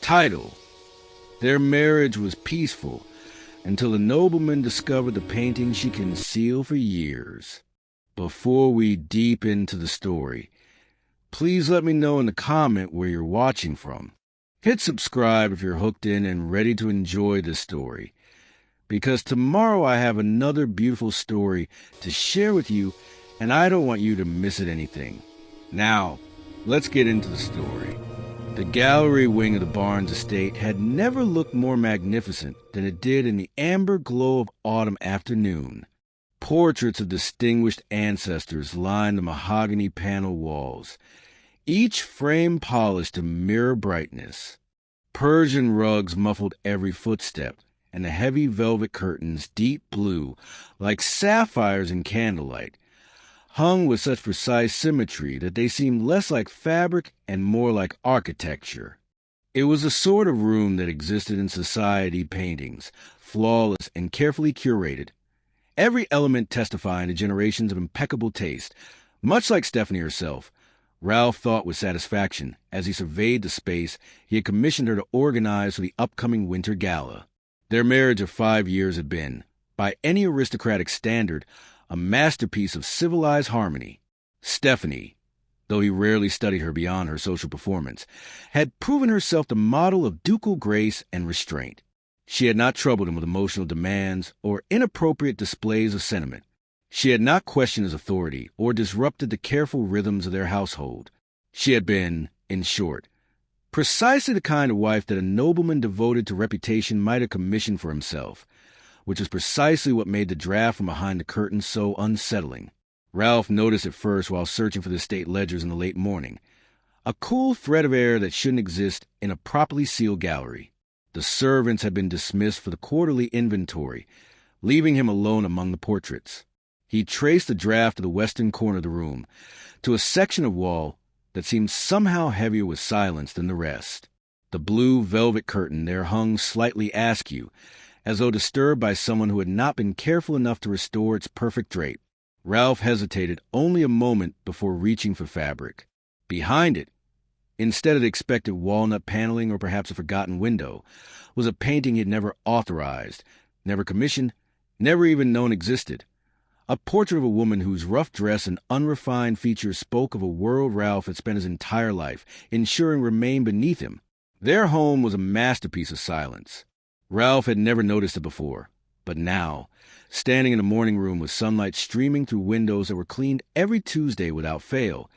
Title: Their marriage was peaceful until the nobleman discovered the painting she concealed for years. Before we deep into the story, please let me know in the comment where you're watching from. Hit subscribe if you're hooked in and ready to enjoy this story, because tomorrow I have another beautiful story to share with you, and I don't want you to miss it anything. Now, let's get into the story. The gallery wing of the Barnes estate had never looked more magnificent than it did in the amber glow of autumn afternoon. Portraits of distinguished ancestors lined the mahogany panel walls, each frame polished to mirror brightness. Persian rugs muffled every footstep, and the heavy velvet curtains, deep blue, like sapphires in candlelight, hung with such precise symmetry that they seemed less like fabric and more like architecture. It was the sort of room that existed in society paintings, flawless and carefully curated, every element testifying to generations of impeccable taste. Much like Stephanie herself, Ralph thought with satisfaction as he surveyed the space he had commissioned her to organize for the upcoming winter gala. Their marriage of 5 years had been, by any aristocratic standard, a masterpiece of civilized harmony. Stephanie, though he rarely studied her beyond her social performance, had proven herself the model of ducal grace and restraint. She had not troubled him with emotional demands or inappropriate displays of sentiment. She had not questioned his authority or disrupted the careful rhythms of their household. She had been, in short, precisely the kind of wife that a nobleman devoted to reputation might have commissioned for himself, which was precisely what made the draft from behind the curtain so unsettling. Ralph noticed at first while searching for the estate ledgers in the late morning, a cool thread of air that shouldn't exist in a properly sealed gallery. The servants had been dismissed for the quarterly inventory, leaving him alone among the portraits. He traced the draft to the western corner of the room, to a section of wall that seemed somehow heavier with silence than the rest. The blue velvet curtain there hung slightly askew, as though disturbed by someone who had not been careful enough to restore its perfect drape. Ralph hesitated only a moment before reaching for fabric. Behind it, instead of the expected walnut paneling or perhaps a forgotten window, was a painting he had never authorized, never commissioned, never even known existed. A portrait of a woman whose rough dress and unrefined features spoke of a world Ralph had spent his entire life ensuring remained beneath him. Their home was a masterpiece of silence. Ralph had never noticed it before, but now, standing in the morning room with sunlight streaming through windows that were cleaned every Tuesday without fail,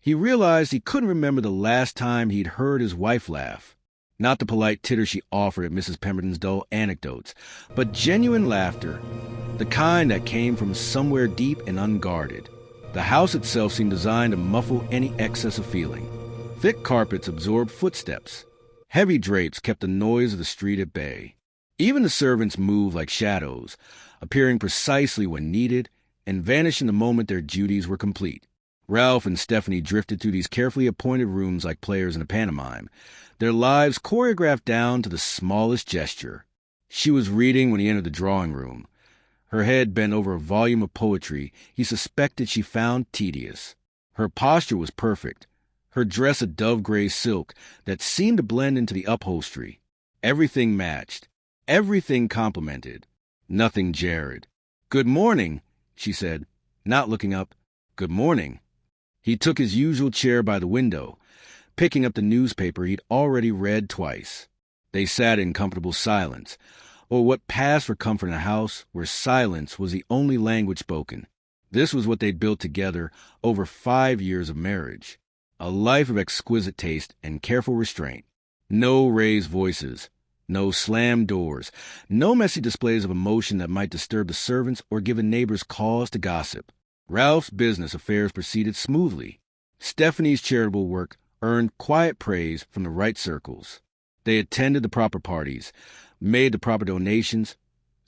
he realized he couldn't remember the last time he'd heard his wife laugh. Not the polite titter she offered at Mrs. Pemberton's dull anecdotes, but genuine laughter, the kind that came from somewhere deep and unguarded. The house itself seemed designed to muffle any excess of feeling. Thick carpets absorbed footsteps. Heavy drapes kept the noise of the street at bay. Even the servants moved like shadows, appearing precisely when needed and vanishing the moment their duties were complete. Ralph and Stephanie drifted through these carefully appointed rooms like players in a pantomime, their lives choreographed down to the smallest gesture. She was reading when he entered the drawing room. Her head bent over a volume of poetry he suspected she found tedious. Her posture was perfect, her dress a dove-gray silk that seemed to blend into the upholstery. Everything matched, everything complemented, nothing jarred. "Good morning," she said, not looking up. "Good morning." He took his usual chair by the window, picking up the newspaper he'd already read twice. They sat in comfortable silence, or what passed for comfort in a house where silence was the only language spoken. This was what they'd built together over 5 years of marriage. A life of exquisite taste and careful restraint. No raised voices, no slammed doors, no messy displays of emotion that might disturb the servants or give the neighbors cause to gossip. Ralph's business affairs proceeded smoothly. Stephanie's charitable work earned quiet praise from the right circles. They attended the proper parties, made the proper donations,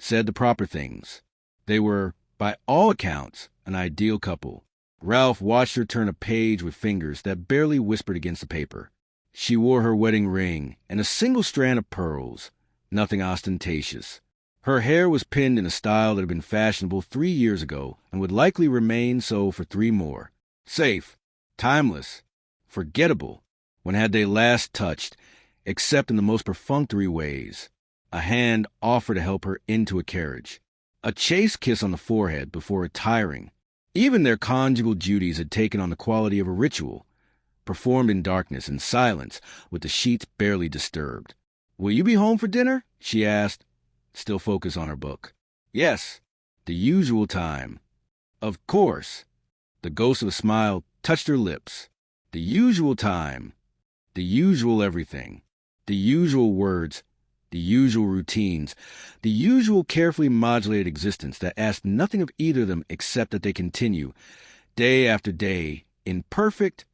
said the proper things. They were, by all accounts, an ideal couple. Ralph watched her turn a page with fingers that barely whispered against the paper. She wore her wedding ring and a single strand of pearls, nothing ostentatious. Her hair was pinned in a style that had been fashionable 3 years ago and would likely remain so for 3 more. Safe, timeless, forgettable. When had they last touched, except in the most perfunctory ways. A hand offered to help her into a carriage. A chaste kiss on the forehead before retiring. Even their conjugal duties had taken on the quality of a ritual, performed in darkness and silence, with the sheets barely disturbed. "Will you be home for dinner?" she asked, still focused on her book. "Yes, the usual time." "Of course." The ghost of a smile touched her lips. The usual time. The usual everything. The usual words. The usual routines. The usual carefully modulated existence that asks nothing of either of them except that they continue, day after day, in perfect,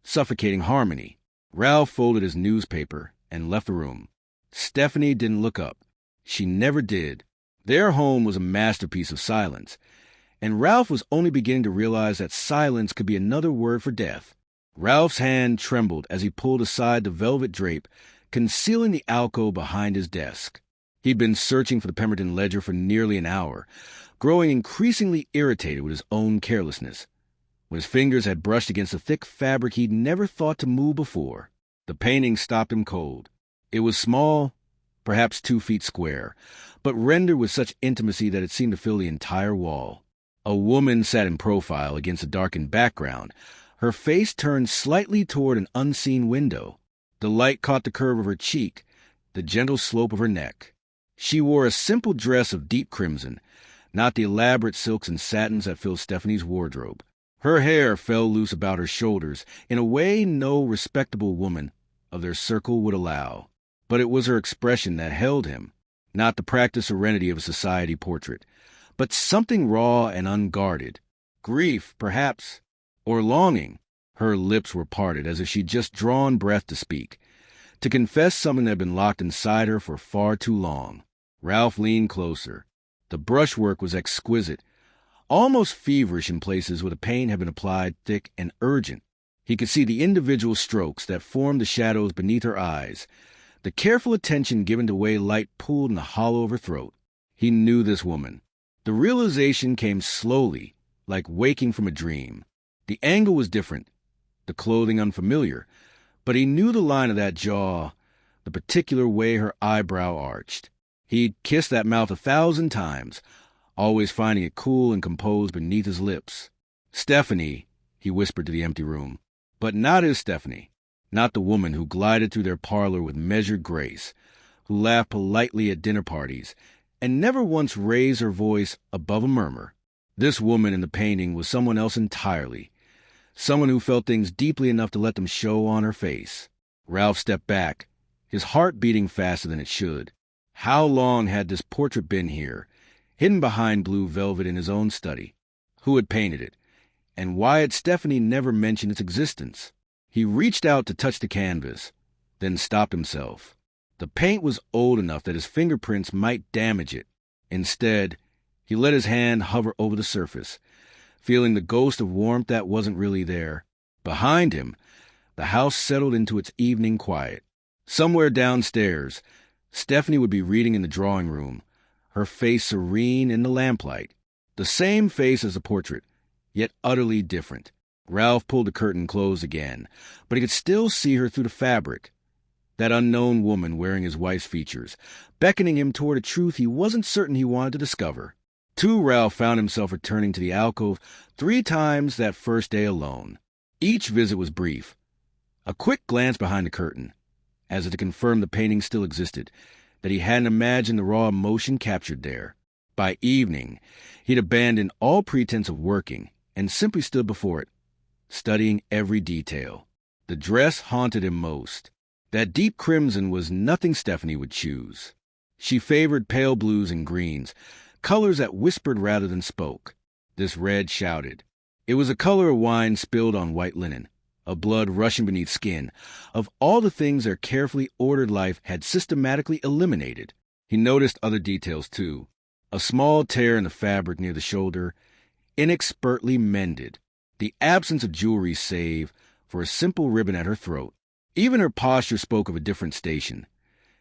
suffocating harmony. Ralph folded his newspaper and left the room. Stephanie didn't look up. She never did. Their home was a masterpiece of silence, and Ralph was only beginning to realize that silence could be another word for death. Ralph's hand trembled as he pulled aside the velvet drape, concealing the alcove behind his desk. He'd been searching for the Pemberton ledger for nearly an hour, growing increasingly irritated with his own carelessness. When his fingers had brushed against a thick fabric he'd never thought to move before, the painting stopped him cold. It was small, perhaps 2 feet square, but rendered with such intimacy that it seemed to fill the entire wall. A woman sat in profile against a darkened background, her face turned slightly toward an unseen window. The light caught the curve of her cheek, the gentle slope of her neck. She wore a simple dress of deep crimson, not the elaborate silks and satins that filled Stephanie's wardrobe. Her hair fell loose about her shoulders in a way no respectable woman of their circle would allow. But it was her expression that held him, not the practiced serenity of a society portrait, but something raw and unguarded. Grief, perhaps, or longing. Her lips were parted as if she'd just drawn breath to speak, to confess something that had been locked inside her for far too long. Ralph leaned closer. The brushwork was exquisite, almost feverish in places where the paint had been applied thick and urgent. He could see the individual strokes that formed the shadows beneath her eyes, the careful attention given to the way light pooled in the hollow of her throat. He knew this woman. The realization came slowly, like waking from a dream. The angle was different, the clothing unfamiliar, but he knew the line of that jaw, the particular way her eyebrow arched. He'd kissed that mouth 1,000 times, always finding it cool and composed beneath his lips. "Stephanie," he whispered to the empty room, but not his Stephanie, not the woman who glided through their parlor with measured grace, who laughed politely at dinner parties, and never once raised her voice above a murmur. This woman in the painting was someone else entirely, someone who felt things deeply enough to let them show on her face. Ralph stepped back, his heart beating faster than it should. How long had this portrait been here, hidden behind blue velvet in his own study? Who had painted it? And why had Stephanie never mentioned its existence? He reached out to touch the canvas, then stopped himself. The paint was old enough that his fingerprints might damage it. Instead, he let his hand hover over the surface, feeling the ghost of warmth that wasn't really there. Behind him, the house settled into its evening quiet. Somewhere downstairs, Stephanie would be reading in the drawing room, her face serene in the lamplight. The same face as the portrait, yet utterly different. Ralph pulled the curtain closed again, but he could still see her through the fabric. That unknown woman wearing his wife's features, beckoning him toward a truth he wasn't certain he wanted to discover. Too, Ralph found himself returning to the alcove 3 times that first day alone. Each visit was brief. A quick glance behind the curtain, as if to confirm the painting still existed, that he hadn't imagined the raw emotion captured there. By evening, he'd abandoned all pretense of working and simply stood before it, studying every detail. The dress haunted him most. That deep crimson was nothing Stephanie would choose. She favored pale blues and greens, colors that whispered rather than spoke. This red shouted. It was a color of wine spilled on white linen, of blood rushing beneath skin, of all the things their carefully ordered life had systematically eliminated. He noticed other details, too. A small tear in the fabric near the shoulder, inexpertly mended. The absence of jewelry save for a simple ribbon at her throat. Even her posture spoke of a different station.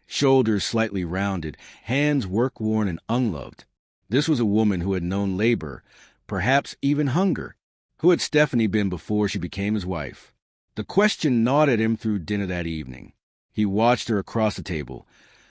Shoulders slightly rounded, hands work-worn and unloved. This was a woman who had known labor, perhaps even hunger. Who had Stephanie been before she became his wife? The question gnawed at him through dinner that evening. He watched her across the table,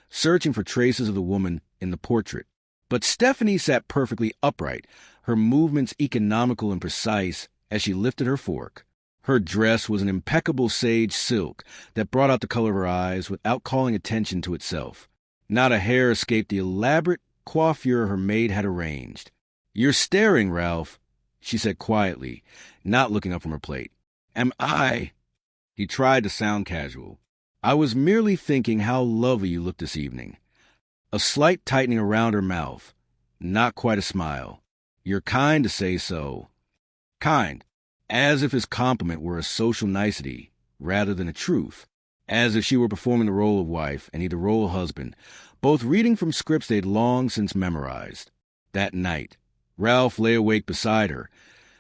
searching for traces of the woman in the portrait. But Stephanie sat perfectly upright, her movements economical and precise as she lifted her fork. Her dress was an impeccable sage silk that brought out the color of her eyes without calling attention to itself. Not a hair escaped the elaborate coiffure her maid had arranged. "You're staring, Ralph," she said quietly, not looking up from her plate. "Am I?" He tried to sound casual. "I was merely thinking how lovely you look this evening." A slight tightening around her mouth. Not quite a smile. "You're kind to say so." Kind. As if his compliment were a social nicety rather than a truth. As if she were performing the role of wife and he the role of husband, both reading from scripts they'd long since memorized. That night, Ralph lay awake beside her,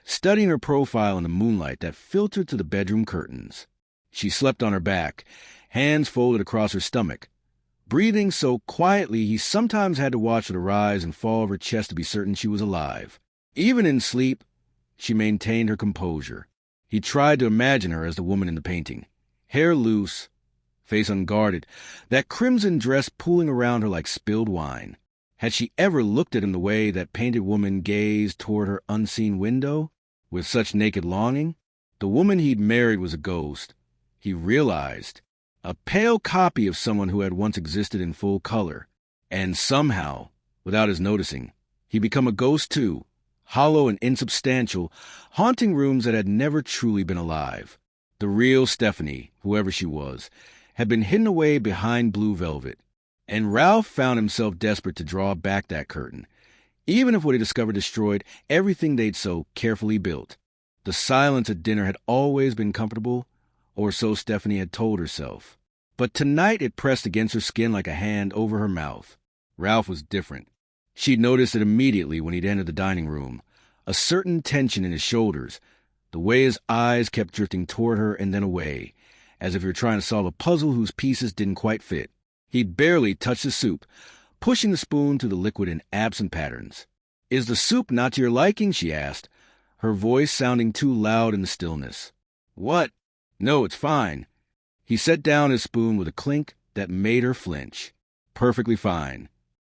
studying her profile in the moonlight that filtered through the bedroom curtains. She slept on her back, hands folded across her stomach, breathing so quietly he sometimes had to watch the rise and fall of her chest to be certain she was alive. Even in sleep, she maintained her composure. He tried to imagine her as the woman in the painting, hair loose, face unguarded, that crimson dress pooling around her like spilled wine. Had she ever looked at him the way that painted woman gazed toward her unseen window, with such naked longing? The woman he'd married was a ghost, he realized, a pale copy of someone who had once existed in full color. And somehow, without his noticing, he'd become a ghost too, hollow and insubstantial, haunting rooms that had never truly been alive. The real Stephanie, whoever she was, had been hidden away behind blue velvet, and Ralph found himself desperate to draw back that curtain, even if what he discovered destroyed everything they'd so carefully built. The silence at dinner had always been comfortable, or so Stephanie had told herself. But tonight it pressed against her skin like a hand over her mouth. Ralph was different. She'd noticed it immediately when he'd entered the dining room, a certain tension in his shoulders, the way his eyes kept drifting toward her and then away, as if he were trying to solve a puzzle whose pieces didn't quite fit. He'd barely touched the soup, pushing the spoon through the liquid in absent patterns. "Is the soup not to your liking?" she asked, her voice sounding too loud in the stillness. "What?" "No, it's fine." He set down his spoon with a clink that made her flinch. Perfectly fine.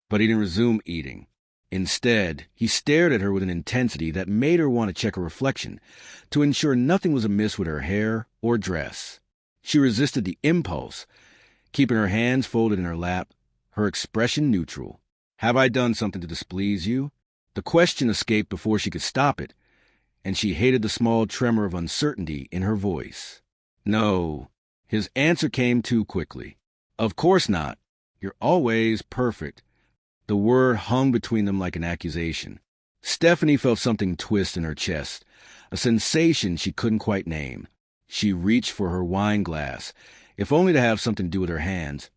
But he didn't resume eating. Instead, he stared at her with an intensity that made her want to check her reflection, to ensure nothing was amiss with her hair or dress. She resisted the impulse, keeping her hands folded in her lap, her expression neutral. "Have I done something to displease you?" The question escaped before she could stop it, and she hated the small tremor of uncertainty in her voice. "No." His answer came too quickly. "Of course not. You're always perfect." The word hung between them like an accusation. Stephanie felt something twist in her chest, a sensation she couldn't quite name. She reached for her wine glass, if only to have something to do with her hands,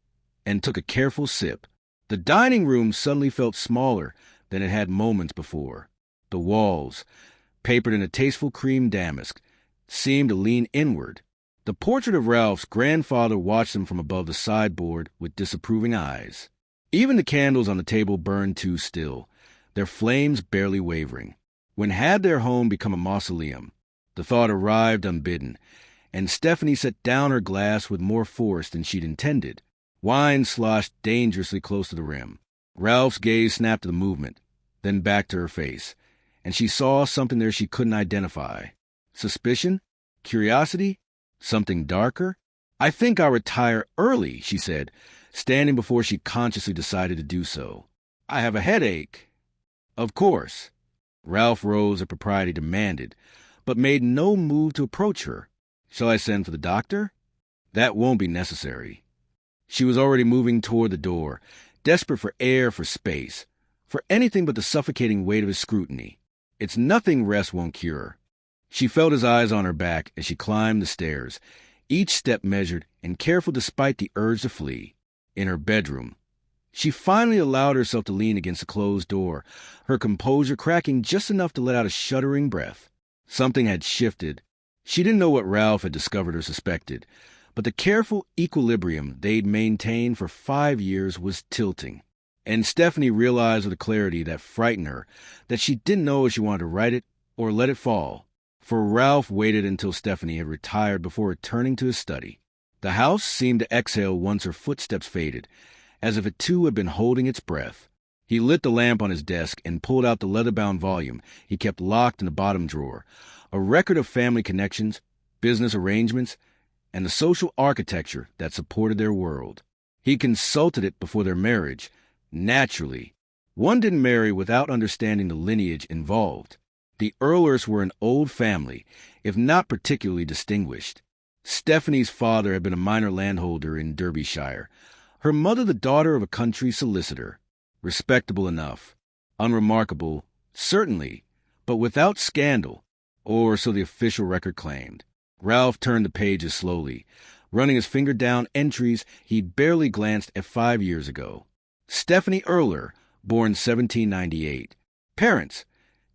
and took a careful sip. The dining room suddenly felt smaller than it had moments before. The walls, papered in a tasteful cream damask, seemed to lean inward. The portrait of Ralph's grandfather watched them from above the sideboard with disapproving eyes. Even the candles on the table burned too still, their flames barely wavering. When had their home become a mausoleum? The thought arrived unbidden, and Stephanie set down her glass with more force than she'd intended. Wine sloshed dangerously close to the rim. Ralph's gaze snapped to the movement, then back to her face, and she saw something there she couldn't identify. Suspicion? Curiosity? Something darker? "I think I'll retire early," she said, standing before she consciously decided to do so. "I have a headache." "Of course." Ralph rose as propriety demanded, but made no move to approach her. "Shall I send for the doctor?" "That won't be necessary." She was already moving toward the door, desperate for air, for space, for anything but the suffocating weight of his scrutiny. It's nothing rest won't cure. She felt his eyes on her back as she climbed the stairs, each step measured and careful despite the urge to flee. In her bedroom, she finally allowed herself to lean against the closed door, her composure cracking just enough to let out a shuddering breath. Something had shifted. She didn't know what Ralph had discovered or suspected, but the careful equilibrium they'd maintained for 5 years was tilting. And Stephanie realized with a clarity that frightened her that she didn't know if she wanted to write it or let it fall. For Ralph waited until Stephanie had retired before returning to his study. The house seemed to exhale once her footsteps faded, as if it too had been holding its breath. He lit the lamp on his desk and pulled out the leather-bound volume he kept locked in the bottom drawer, a record of family connections, business arrangements, and the social architecture that supported their world. He consulted it before their marriage. Naturally, one didn't marry without understanding the lineage involved. The Earlers were an old family, if not particularly distinguished. Stephanie's father had been a minor landholder in Derbyshire, her mother the daughter of a country solicitor. Respectable enough. Unremarkable, certainly, but without scandal, or so the official record claimed. Ralph turned the pages slowly, running his finger down entries he'd barely glanced at 5 years ago. Stephanie Earler, born 1798. Parents,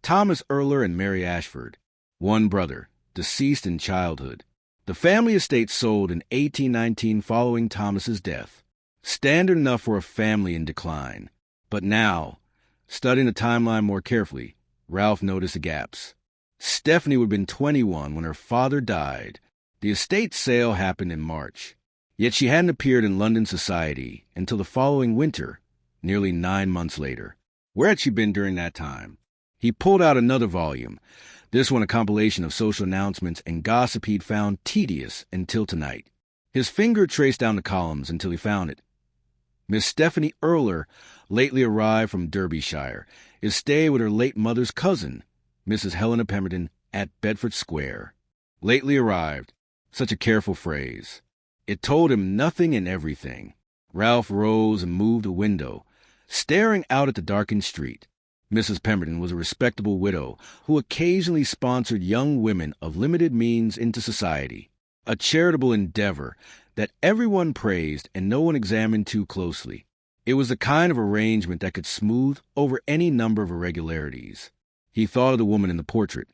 Thomas Earler and Mary Ashford. One brother, deceased in childhood. The family estate sold in 1819 following Thomas's death. Standard enough for a family in decline. But now, studying the timeline more carefully, Ralph noticed the gaps. Stephanie would have been 21 when her father died. The estate sale happened in March. Yet she hadn't appeared in London society until the following winter, nearly 9 months later. Where had she been during that time? He pulled out another volume, this one a compilation of social announcements and gossip he'd found tedious until tonight. His finger traced down the columns until he found it. Miss Stephanie Earler, lately arrived from Derbyshire, is staying with her late mother's cousin, Mrs. Helena Pemberton, at Bedford Square. Lately arrived. Such a careful phrase. It told him nothing and everything. Ralph rose and moved a window, staring out at the darkened street. Mrs. Pemberton was a respectable widow who occasionally sponsored young women of limited means into society, a charitable endeavor that everyone praised and no one examined too closely. It was the kind of arrangement that could smooth over any number of irregularities. He thought of the woman in the portrait,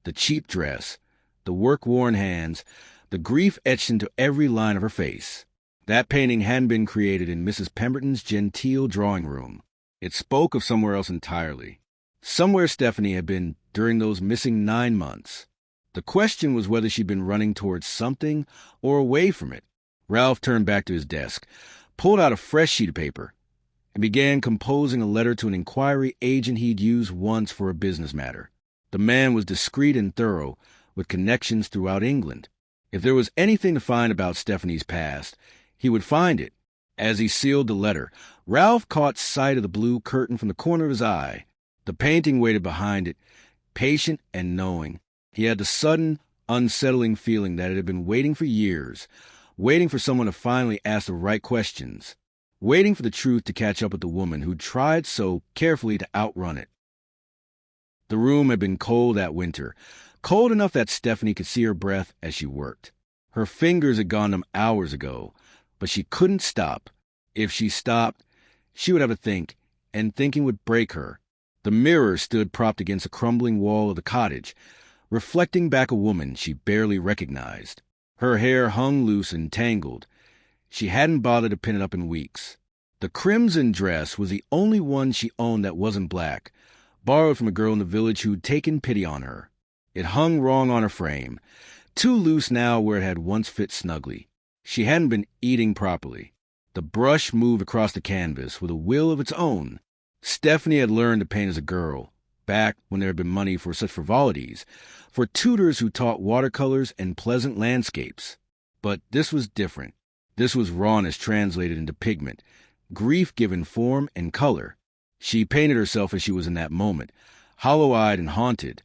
the cheap dress, the work-worn hands, the grief etched into every line of her face. That painting hadn't been created in Mrs. Pemberton's genteel drawing-room. It spoke of somewhere else entirely. Somewhere Stephanie had been during those missing 9 months. The question was whether she'd been running towards something or away from it. Ralph turned back to his desk, pulled out a fresh sheet of paper, and began composing a letter to an inquiry agent he'd used once for a business matter. The man was discreet and thorough, with connections throughout England. If there was anything to find about Stephanie's past, he would find it. As he sealed the letter, Ralph caught sight of the blue curtain from the corner of his eye. The painting waited behind it, patient and knowing. He had the sudden, unsettling feeling that it had been waiting for years, waiting for someone to finally ask the right questions, waiting for the truth to catch up with the woman who tried so carefully to outrun it. The room had been cold that winter, cold enough that Stephanie could see her breath as she worked. Her fingers had gone numb hours ago, but she couldn't stop. If she stopped, she would have to think, and thinking would break her. The mirror stood propped against a crumbling wall of the cottage, reflecting back a woman she barely recognized. Her hair hung loose and tangled. She hadn't bothered to pin it up in weeks. The crimson dress was the only one she owned that wasn't black, borrowed from a girl in the village who'd taken pity on her. It hung wrong on her frame, too loose now where it had once fit snugly. She hadn't been eating properly. The brush moved across the canvas with a will of its own. Stephanie had learned to paint as a girl, back when there had been money for such frivolities, for tutors who taught watercolors and pleasant landscapes. But this was different. This was rawness translated into pigment, grief given form and color. She painted herself as she was in that moment, hollow-eyed and haunted,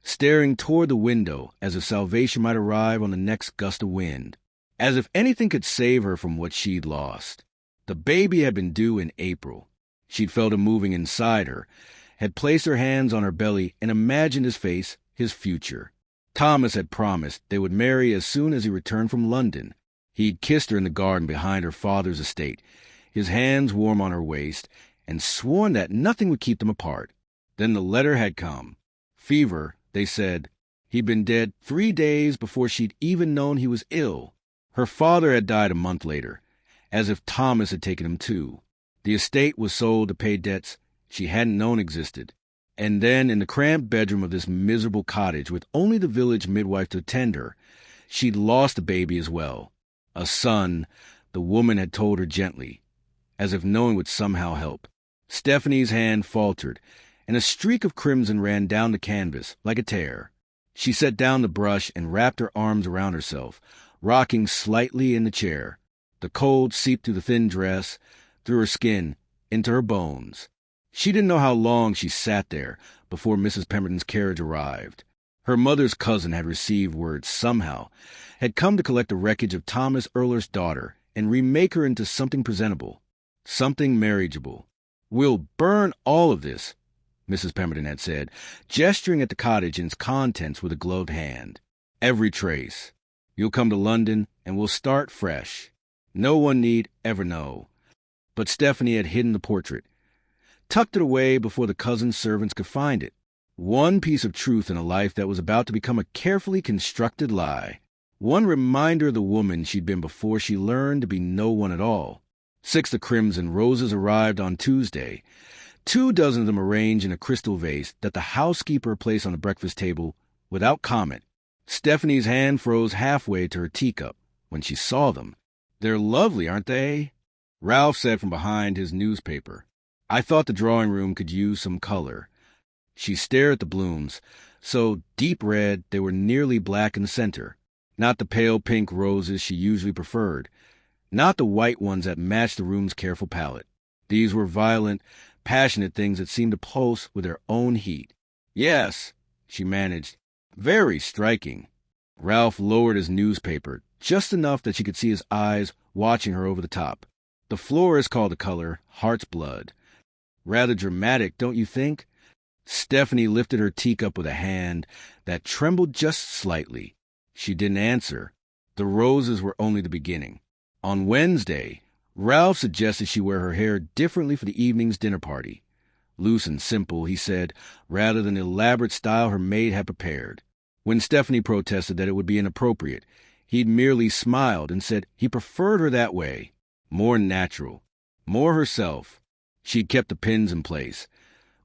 staring toward the window as if salvation might arrive on the next gust of wind, as if anything could save her from what she'd lost. The baby had been due in April. She'd felt him moving inside her, had placed her hands on her belly and imagined his face, his future. Thomas had promised they would marry as soon as he returned from London. He'd kissed her in the garden behind her father's estate, his hands warm on her waist, and sworn that nothing would keep them apart. Then the letter had come. Fever, they said. He'd been dead 3 days before she'd even known he was ill. Her father had died a month later, as if Thomas had taken him too. The estate was sold to pay debts she hadn't known existed. And then, in the cramped bedroom of this miserable cottage with only the village midwife to attend her, she'd lost a baby as well. A son, the woman had told her gently, as if knowing would somehow help. Stephanie's hand faltered, and a streak of crimson ran down the canvas like a tear. She set down the brush and wrapped her arms around herself, rocking slightly in the chair. The cold seeped through the thin dress, through her skin, into her bones. She didn't know how long she sat there before Mrs. Pemberton's carriage arrived. Her mother's cousin had received word somehow, had come to collect the wreckage of Thomas Erler's daughter and remake her into something presentable, something marriageable. "We'll burn all of this," Mrs. Pemberton had said, gesturing at the cottage and its contents with a gloved hand. "Every trace. You'll come to London, and we'll start fresh. No one need ever know." But Stephanie had hidden the portrait, tucked it away before the cousin's servants could find it. One piece of truth in a life that was about to become a carefully constructed lie. One reminder of the woman she'd been before she learned to be no one at all. 6 of crimson roses arrived on Tuesday, 24 of them arranged in a crystal vase that the housekeeper placed on the breakfast table without comment. Stephanie's hand froze halfway to her teacup when she saw them. "They're lovely, aren't they?" Ralph said from behind his newspaper. "I thought the drawing room could use some color." She stared at the blooms, so deep red they were nearly black in the center. Not the pale pink roses she usually preferred, not the white ones that matched the room's careful palette. These were violent, passionate things that seemed to pulse with their own heat. "Yes," she managed. "Very striking." Ralph lowered his newspaper, just enough that she could see his eyes watching her over the top. "The florist called the color heart's blood. Rather dramatic, don't you think?" Stephanie lifted her teacup with a hand that trembled just slightly. She didn't answer. The roses were only the beginning. On Wednesday, Ralph suggested she wear her hair differently for the evening's dinner party. Loose and simple, he said, rather than the elaborate style her maid had prepared. When Stephanie protested that it would be inappropriate, he'd merely smiled and said he preferred her that way. More natural. More herself. She'd kept the pins in place.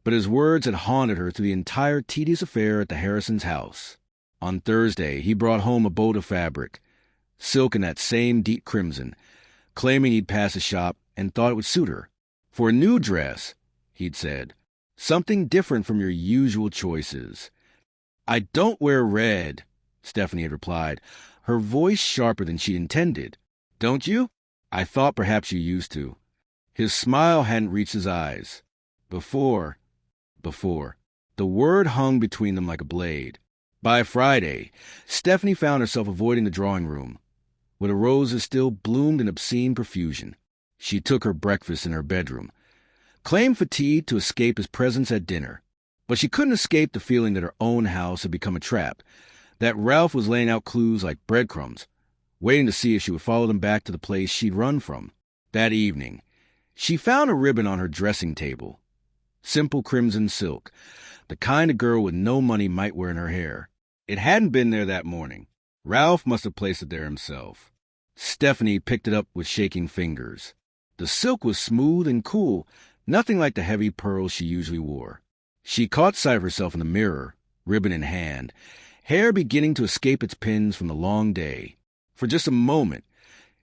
But his words had haunted her through the entire tedious affair at the Harrisons' house. On Thursday, he brought home a bolt of fabric, silk in that same deep crimson, claiming he'd passed a shop and thought it would suit her. "For a new dress," he'd said. "Something different from your usual choices." "I don't wear red," Stephanie had replied, her voice sharper than she intended. "Don't you? I thought perhaps you used to." His smile hadn't reached his eyes. Before. The word hung between them like a blade. By Friday, Stephanie found herself avoiding the drawing room, where the roses still bloomed in obscene profusion. She took her breakfast in her bedroom, claimed fatigue to escape his presence at dinner. But she couldn't escape the feeling that her own house had become a trap, that Ralph was laying out clues like breadcrumbs, waiting to see if she would follow them back to the place she'd run from. That evening, she found a ribbon on her dressing table. Simple crimson silk, the kind a girl with no money might wear in her hair. It hadn't been there that morning. Ralph must have placed it there himself. Stephanie picked it up with shaking fingers. The silk was smooth and cool, nothing like the heavy pearls she usually wore. She caught sight of herself in the mirror, ribbon in hand, hair beginning to escape its pins from the long day. For just a moment,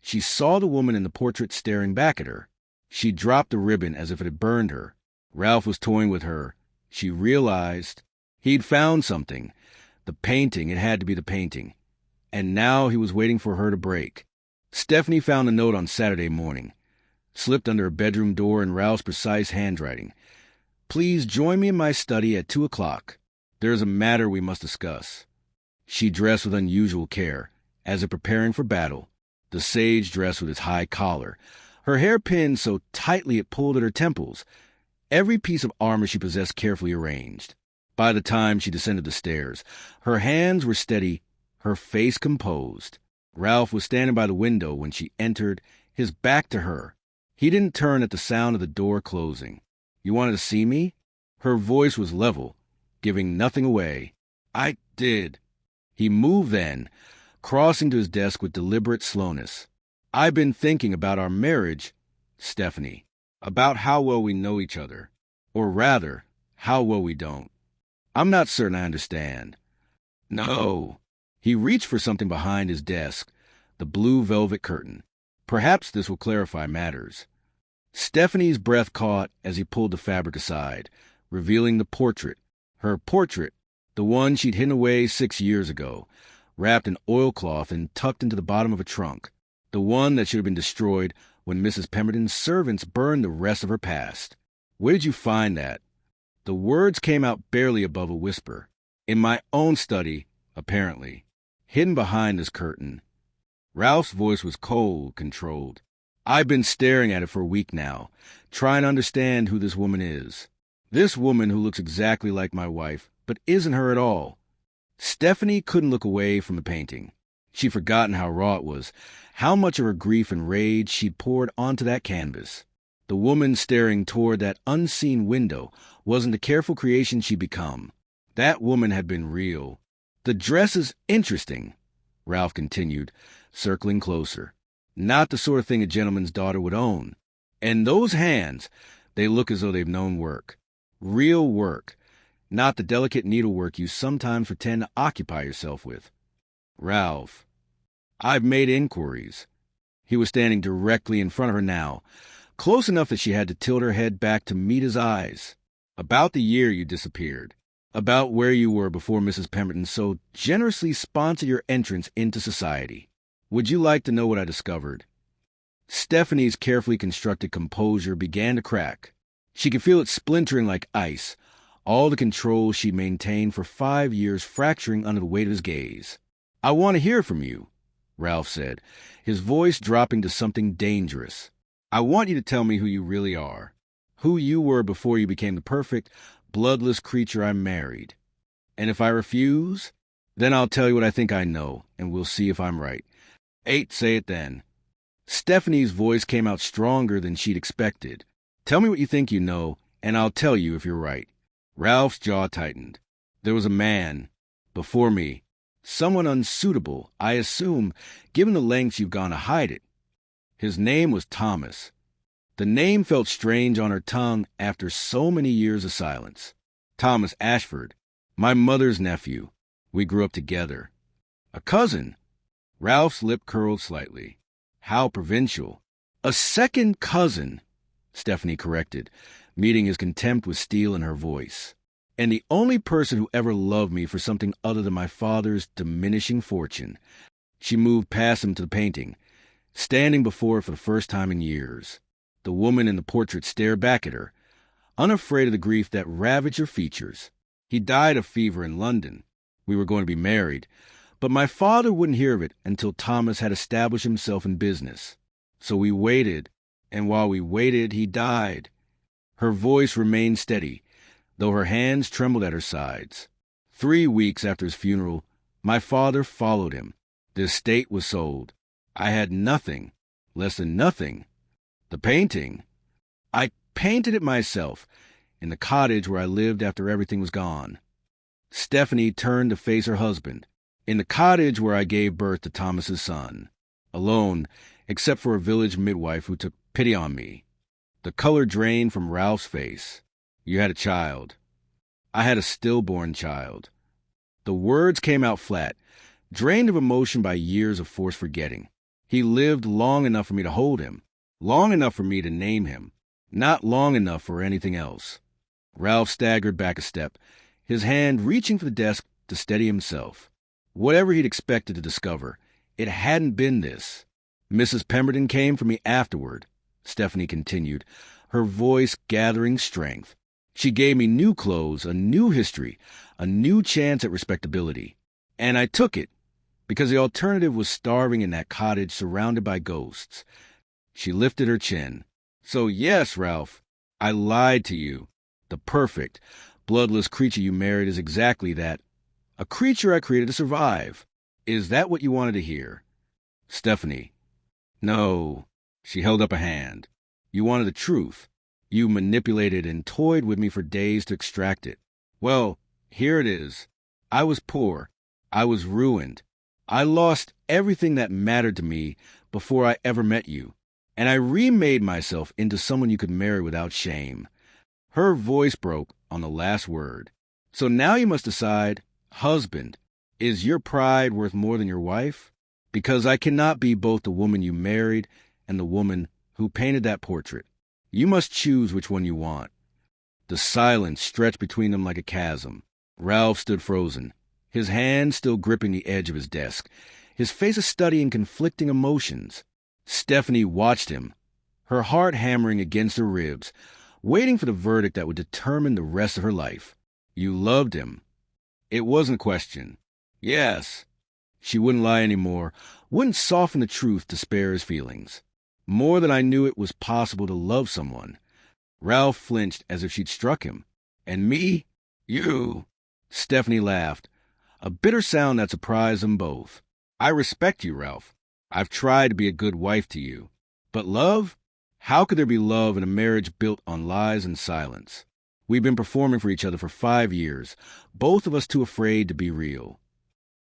she saw the woman in the portrait staring back at her. She dropped the ribbon as if it had burned her. Ralph was toying with her. She realized he'd found something. The painting, it had to be the painting. And now he was waiting for her to break. Stephanie found the note on Saturday morning, slipped under her bedroom door in Ralph's precise handwriting. "Please join me in my study at 2:00. There is a matter we must discuss." She dressed with unusual care, as if preparing for battle. The sage dress with its high collar, her hair pinned so tightly it pulled at her temples, every piece of armor she possessed carefully arranged. By the time she descended the stairs, her hands were steady, her face composed. Ralph was standing by the window when she entered, his back to her. He didn't turn at the sound of the door closing. "You wanted to see me?" Her voice was level, giving nothing away. "I did." He moved then, crossing to his desk with deliberate slowness. "I've been thinking about our marriage, Stephanie. About how well we know each other. Or rather, how well we don't. I'm not certain I understand." "No." He reached for something behind his desk, the blue velvet curtain. Perhaps this will clarify matters. Stephanie's breath caught as he pulled the fabric aside, revealing the portrait. Her portrait, the one she'd hidden away 6 years ago, wrapped in oilcloth and tucked into the bottom of a trunk. The one that should have been destroyed when Mrs. Pemberton's servants burned the rest of her past. Where did you find that? The words came out barely above a whisper. In my own study, apparently, hidden behind this curtain. Ralph's voice was cold, controlled. I've been staring at it for a week now, trying to understand who this woman is. This woman who looks exactly like my wife, but isn't her at all. Stephanie couldn't look away from the painting. She'd forgotten how raw it was, how much of her grief and rage she'd poured onto that canvas. The woman staring toward that unseen window wasn't the careful creation she'd become. That woman had been real. The dress is interesting, Ralph continued, circling closer. Not the sort of thing a gentleman's daughter would own. And those hands, they look as though they've known work. Real work. Not the delicate needlework you sometimes pretend to occupy yourself with. Ralph, I've made inquiries. He was standing directly in front of her now, close enough that she had to tilt her head back to meet his eyes. About the year you disappeared. About where you were before Mrs. Pemberton so generously sponsored your entrance into society. Would you like to know what I discovered? Stephanie's carefully constructed composure began to crack. She could feel it splintering like ice, all the control she maintained for 5 years fracturing under the weight of his gaze. I want to hear from you, Ralph said, his voice dropping to something dangerous. I want you to tell me who you really are, who you were before you became the perfect, bloodless creature I married. And if I refuse, then I'll tell you what I think I know, and we'll see if I'm right. Say it then. Stephanie's voice came out stronger than she'd expected. Tell me what you think you know, and I'll tell you if you're right. Ralph's jaw tightened. There was a man, before me, someone unsuitable, I assume, given the lengths you've gone to hide it. His name was Thomas. The name felt strange on her tongue after so many years of silence. Thomas Ashford, my mother's nephew. We grew up together. A cousin. Ralph's lip curled slightly. How provincial. A second cousin, Stephanie corrected, meeting his contempt with steel in her voice. And the only person who ever loved me for something other than my father's diminishing fortune. She moved past him to the painting, standing before it for the first time in years. The woman in the portrait stared back at her, unafraid of the grief that ravaged her features. He died of fever in London. We were going to be married, but my father wouldn't hear of it until Thomas had established himself in business. So we waited, and while we waited, he died. Her voice remained steady, though her hands trembled at her sides. 3 weeks after his funeral, my father followed him. The estate was sold. I had nothing, less than nothing. The painting. I painted it myself, in the cottage where I lived after everything was gone. Stephanie turned to face her husband. In the cottage where I gave birth to Thomas's son. Alone, except for a village midwife who took pity on me. The color drained from Ralph's face. You had a child. I had a stillborn child. The words came out flat, drained of emotion by years of forced forgetting. He lived long enough for me to hold him, long enough for me to name him, not long enough for anything else. Ralph staggered back a step, his hand reaching for the desk to steady himself. Whatever he'd expected to discover, it hadn't been this. Mrs. Pemberton came for me afterward, Stephanie continued, her voice gathering strength. She gave me new clothes, a new history, a new chance at respectability. And I took it, because the alternative was starving in that cottage surrounded by ghosts. She lifted her chin. So yes, Ralph, I lied to you. The perfect, bloodless creature you married is exactly that. A creature I created to survive. Is that what you wanted to hear? Stephanie. No. She held up a hand. You wanted the truth. You manipulated and toyed with me for days to extract it. Well, here it is. I was poor. I was ruined. I lost everything that mattered to me before I ever met you. And I remade myself into someone you could marry without shame. Her voice broke on the last word. So now you must decide, husband, is your pride worth more than your wife? Because I cannot be both the woman you married and the woman who painted that portrait. You must choose which one you want." The silence stretched between them like a chasm. Ralph stood frozen, his hand still gripping the edge of his desk, his face a study in conflicting emotions. Stephanie watched him, her heart hammering against her ribs, waiting for the verdict that would determine the rest of her life. "You loved him." It wasn't a question. Yes. She wouldn't lie anymore, wouldn't soften the truth to spare his feelings. "More than I knew it was possible to love someone." Ralph flinched as if she'd struck him. "And me? You?" Stephanie laughed, a bitter sound that surprised them both. "I respect you, Ralph. I've tried to be a good wife to you. But love? How could there be love in a marriage built on lies and silence? We've been performing for each other for 5 years, both of us too afraid to be real."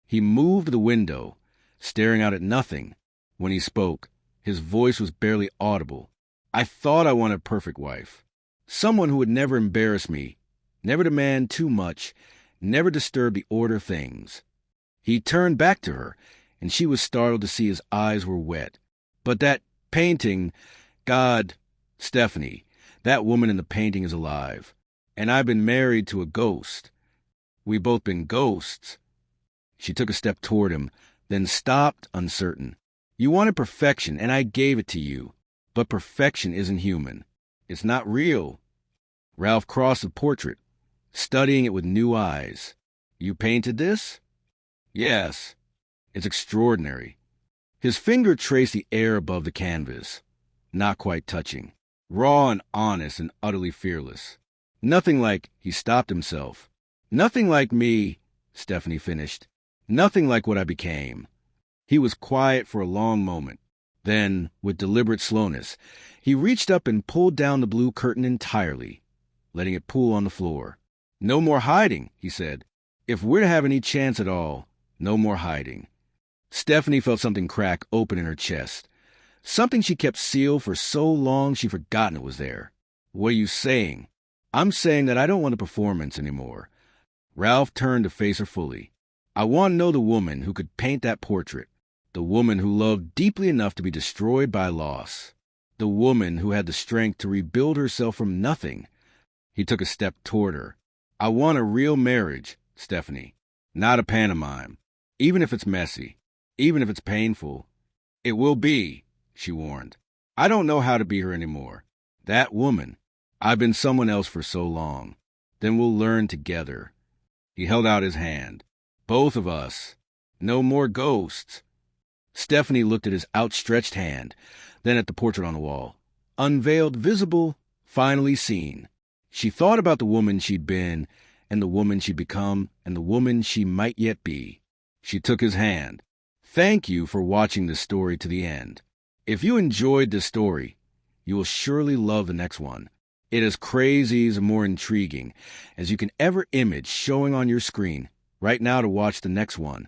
He moved to the window, staring out at nothing. When he spoke, his voice was barely audible. "I thought I wanted a perfect wife. Someone who would never embarrass me, never demand too much, never disturb the order of things." He turned back to her, and she was startled to see his eyes were wet. "But that painting, God, Stephanie, that woman in the painting is alive. And I've been married to a ghost. We've both been ghosts." She took a step toward him, then stopped, uncertain. "You wanted perfection, and I gave it to you. But perfection isn't human. It's not real." Ralph crossed the portrait, studying it with new eyes. "You painted this?" "Yes." "It's extraordinary." His finger traced the air above the canvas, not quite touching. Raw and honest and utterly fearless. Nothing like, he stopped himself. "Nothing like me," Stephanie finished. "Nothing like what I became." He was quiet for a long moment. Then, with deliberate slowness, he reached up and pulled down the blue curtain entirely, letting it pool on the floor. "No more hiding," he said. "If we're to have any chance at all, no more hiding." Stephanie felt something crack open in her chest. Something she kept sealed for so long she'd forgotten it was there. "What are you saying?" "I'm saying that I don't want a performance anymore." Ralph turned to face her fully. "I want to know the woman who could paint that portrait. The woman who loved deeply enough to be destroyed by loss. The woman who had the strength to rebuild herself from nothing." He took a step toward her. "I want a real marriage, Stephanie. Not a pantomime. Even if it's messy. Even if it's painful. It will be," she warned. "I don't know how to be her anymore. That woman. I've been someone else for so long. Then we'll learn together." He held out his hand. "Both of us. No more ghosts." Stephanie looked at his outstretched hand, then at the portrait on the wall. Unveiled, visible, finally seen. She thought about the woman she'd been, and the woman she'd become, and the woman she might yet be. She took his hand. "Thank you for watching this story to the end. If you enjoyed this story, you will surely love the next one. It is crazy and more intriguing as you can ever image showing on your screen right now to watch the next one.